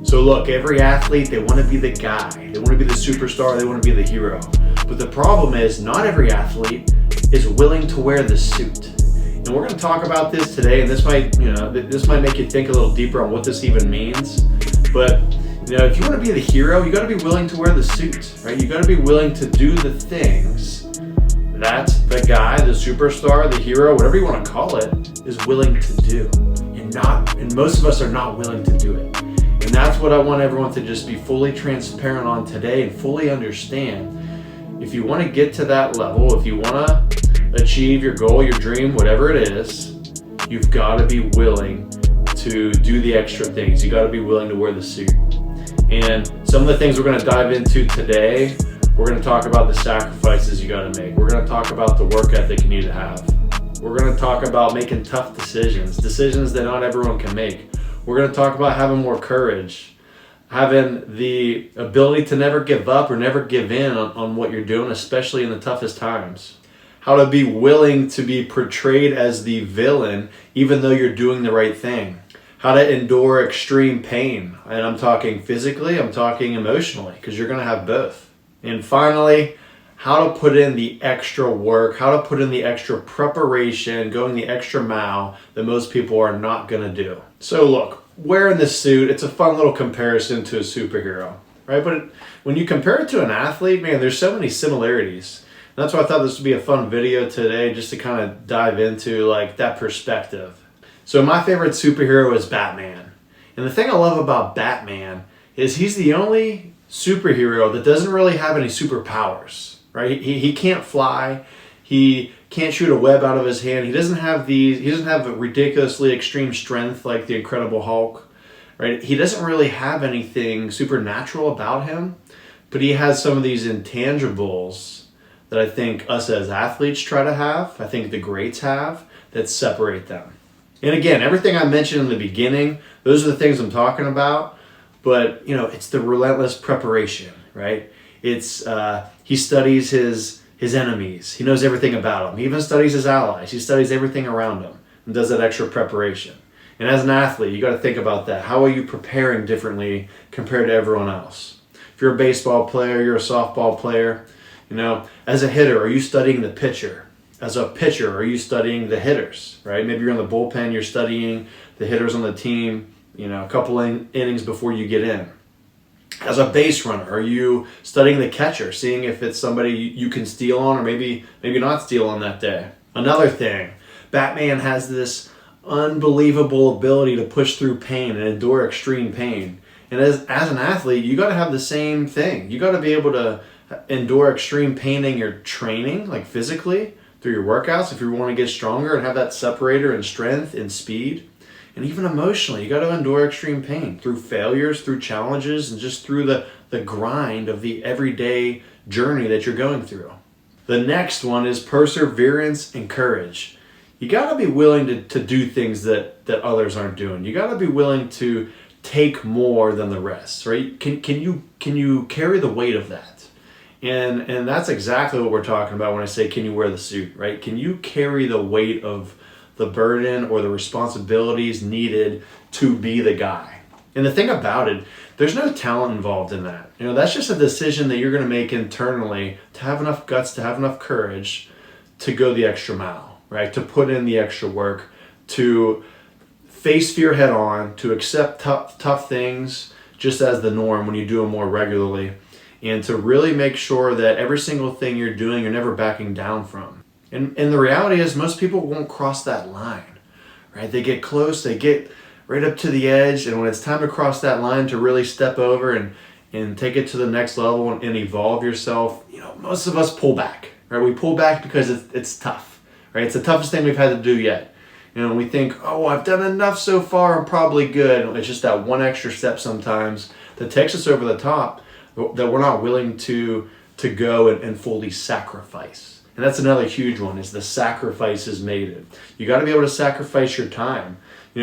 So look, every athlete, they want to be the guy. They want to be the superstar. They want to be the hero. But the problem is not every athlete is willing to wear the suit. And we're going to talk about this today, and this might make you think a little deeper on what this even means. But if you want to be the hero, you got to be willing to wear the suit, right? You got to be willing to do the things that the guy, the superstar, the hero, whatever you want to call it, is willing to do. And most of us are not willing to do it. And that's what I want everyone to just be fully transparent on today and fully understand. If you want to get to that level, if you want to achieve your goal, your dream, whatever it is, you've got to be willing to do the extra things. You got to be willing to wear the suit. And some of the things we're going to dive into today, we're going to talk about the sacrifices you got to make. We're going to talk about the work ethic you need to have. We're going to talk about making tough decisions that not everyone can make. We're going to talk about having more courage, having the ability to never give up or never give in on what you're doing, especially in the toughest times. How to be willing to be portrayed as the villain even though you're doing the right thing. How to endure extreme pain. And I'm talking physically, I'm talking emotionally, because you're going to have both. And finally, how to put in the extra work, how to put in the extra preparation, going the extra mile that most people are not going to do. So look, wearing this suit, it's a fun little comparison to a superhero, right? But when you compare it to an athlete, man, there's so many similarities. And that's why I thought this would be a fun video today, just to kind of dive into like that perspective. So my favorite superhero is Batman. And the thing I love about Batman is he's the only superhero that doesn't really have any superpowers. Right? He can't fly. He can't shoot a web out of his hand. He doesn't have a ridiculously extreme strength like the Incredible Hulk. Right? He doesn't really have anything supernatural about him, but he has some of these intangibles that I think us as athletes try to have, I think the greats have, that separate them. And again, everything I mentioned in the beginning, those are the things I'm talking about, but it's the relentless preparation, right? It's he studies his enemies. He knows everything about them. He even studies his allies. He studies everything around him and does that extra preparation. And as an athlete, you got to think about that. How are you preparing differently compared to everyone else? If you're a baseball player, you're a softball player, as a hitter, are you studying the pitcher? As a pitcher, are you studying the hitters, right? Maybe you're in the bullpen, you're studying the hitters on the team, a couple innings before you get in. As a base runner, are you studying the catcher, seeing if it's somebody you can steal on or maybe not steal on that day? Another thing, Batman has this unbelievable ability to push through pain and endure extreme pain. And as an athlete, you got to have the same thing. You got to be able to endure extreme pain in your training, like physically, through your workouts, if you want to get stronger and have that separator in strength and speed. And even emotionally, you got to endure extreme pain through failures, through challenges, and just through the grind of the everyday journey that you're going through. The next one is perseverance and courage. You got to be willing to do things that others aren't doing. You got to be willing to take more than the rest, right? Can you carry the weight of that? And that's exactly what we're talking about when I say, can you wear the suit, right? Can you carry the weight of the burden or the responsibilities needed to be the guy? And the thing about it, there's no talent involved in that. That's just a decision that you're going to make internally to have enough guts, to have enough courage to go the extra mile, right? To put in the extra work, to face fear head on, to accept tough things just as the norm when you do them more regularly, and to really make sure that every single thing you're doing, you're never backing down from. And the reality is most people won't cross that line, right? They get close, they get right up to the edge, and when it's time to cross that line to really step over and take it to the next level and evolve yourself, most of us pull back, right? We pull back because it's tough, right? It's the toughest thing we've had to do yet. We think, oh, I've done enough so far, I'm probably good. And it's just that one extra step sometimes that takes us over the top that we're not willing to go and fully sacrifice. And that's another huge one, is the sacrifices made. You got to be able to sacrifice your time.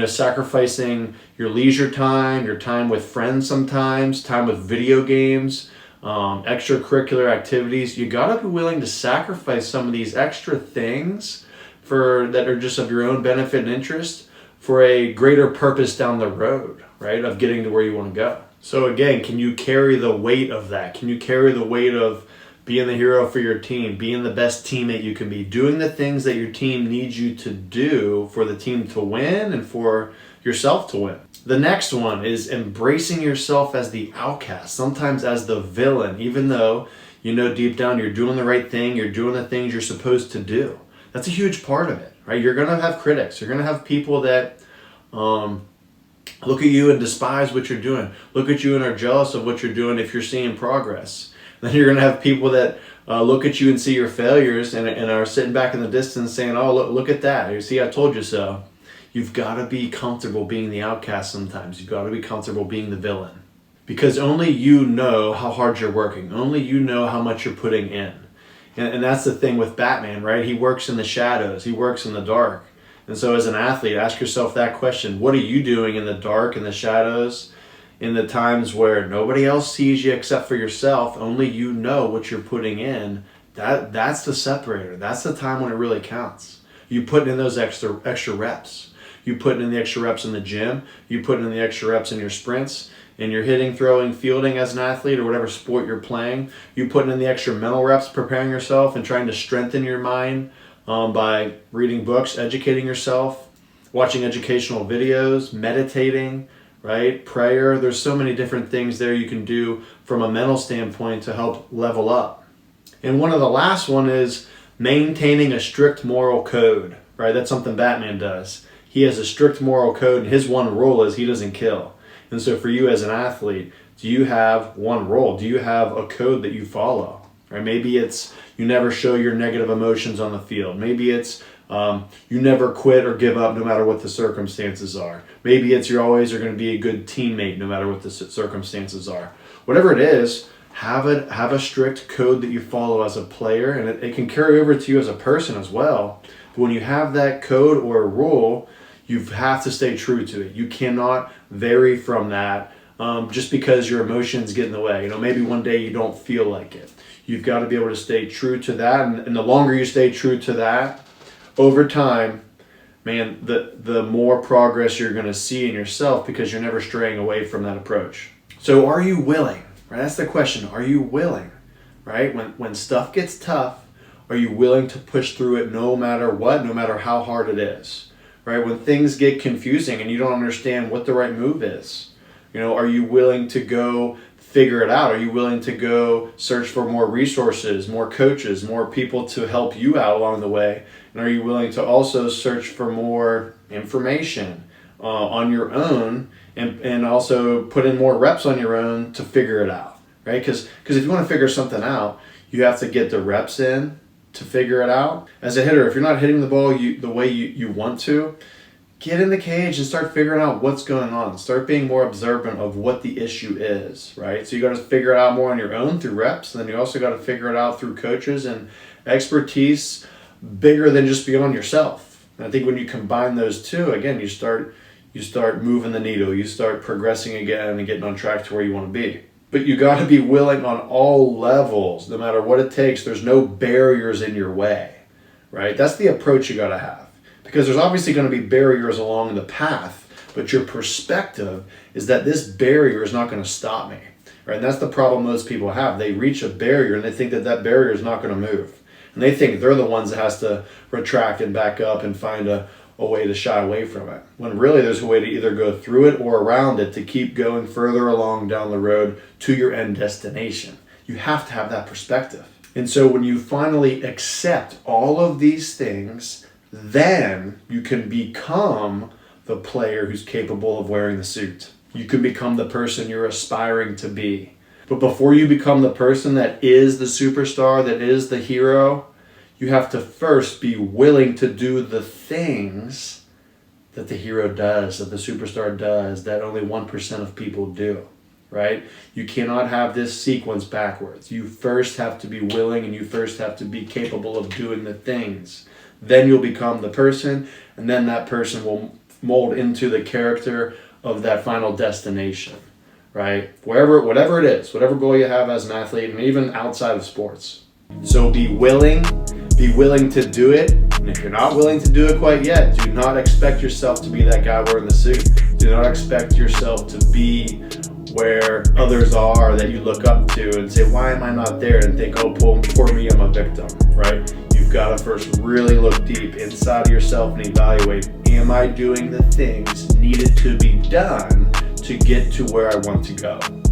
Sacrificing your leisure time, your time with friends sometimes, time with video games, extracurricular activities. You got to be willing to sacrifice some of these extra things that are just of your own benefit and interest for a greater purpose down the road, right, of getting to where you want to go. So again, can you carry the weight of that? Can you carry the weight of being the hero for your team, being the best teammate you can be, doing the things that your team needs you to do for the team to win and for yourself to win? The next one is embracing yourself as the outcast, sometimes as the villain, even though you know deep down you're doing the right thing, you're doing the things you're supposed to do. That's a huge part of it, right? You're going to have critics. You're going to have people that look at you and despise what you're doing, look at you and are jealous of what you're doing if you're seeing progress. Then you're going to have people that look at you and see your failures and are sitting back in the distance saying, oh, look at that. You see, I told you so. You've got to be comfortable being the outcast sometimes. You've got to be comfortable being the villain. Because only you know how hard you're working. Only you know how much you're putting in. And that's the thing with Batman, right? He works in the shadows. He works in the dark. And so as an athlete, ask yourself that question. What are you doing in the dark, in the shadows, in the times where nobody else sees you except for yourself? Only you know what you're putting in. That's the separator. That's the time when it really counts. You putting in those extra reps. You putting in the extra reps in the gym. You putting in the extra reps in your sprints. And you're hitting, throwing, fielding as an athlete or whatever sport you're playing. You putting in the extra mental reps, preparing yourself and trying to strengthen your mind by reading books, educating yourself, watching educational videos, meditating, right? Prayer. There's so many different things there you can do from a mental standpoint to help level up. And one of the last one is maintaining a strict moral code, right? That's something Batman does. He has a strict moral code, and his one rule is he doesn't kill. And so for you as an athlete, do you have one rule? Do you have a code that you follow? Right? Maybe it's you never show your negative emotions on the field. Maybe it's you never quit or give up no matter what the circumstances are. Maybe it's you always are going to be a good teammate no matter what the circumstances are. Whatever it is, have a strict code that you follow as a player, and it can carry over to you as a person as well. But when you have that code or a rule, you have to stay true to it. You cannot vary from that just because your emotions get in the way. Maybe one day you don't feel like it. You've got to be able to stay true to that. And the longer you stay true to that, over time, man, the more progress you're going to see in yourself because you're never straying away from that approach. So are you willing? Right? That's the question. Are you willing? Right? When stuff gets tough, are you willing to push through it no matter what, no matter how hard it is? Right? When things get confusing and you don't understand what the right move is, are you willing to go figure it out? Are you willing to go search for more resources, more coaches, more people to help you out along the way? And are you willing to also search for more information on your own and also put in more reps on your own to figure it out? Right? Because if you want to figure something out, you have to get the reps in to figure it out. As a hitter, if you're not hitting the ball the way you want to, get in the cage and start figuring out what's going on. Start being more observant of what the issue is, right? So you got to figure it out more on your own through reps, and then you also got to figure it out through coaches and expertise bigger than just beyond yourself. And I think when you combine those two, again, you start moving the needle. You start progressing again and getting on track to where you want to be. But you got to be willing on all levels, no matter what it takes. There's no barriers in your way, right? That's the approach you got to have. Because there's obviously going to be barriers along the path, but your perspective is that this barrier is not going to stop me, right? And that's the problem most people have. They reach a barrier and they think that barrier is not going to move. And they think they're the ones that has to retract and back up and find a way to shy away from it. When really there's a way to either go through it or around it to keep going further along down the road to your end destination. You have to have that perspective. And so when you finally accept all of these things, then you can become the player who's capable of wearing the suit. You can become the person you're aspiring to be. But before you become the person that is the superstar, that is the hero, you have to first be willing to do the things that the hero does, that the superstar does, that only 1% of people do, right? You cannot have this sequence backwards. You first have to be willing and you first have to be capable of doing the things. Then you'll become the person, and then that person will mold into the character of that final destination, right? Whatever it is, whatever goal you have as an athlete, and even outside of sports. So be willing to do it. And if you're not willing to do it quite yet, do not expect yourself to be that guy wearing the suit. Do Do not expect yourself to be where others are that you look up to and say, why am I not there? And think, oh, poor me, I'm a victim, right? You've got to first really look deep inside of yourself and evaluate, am I doing the things needed to be done to get to where I want to go?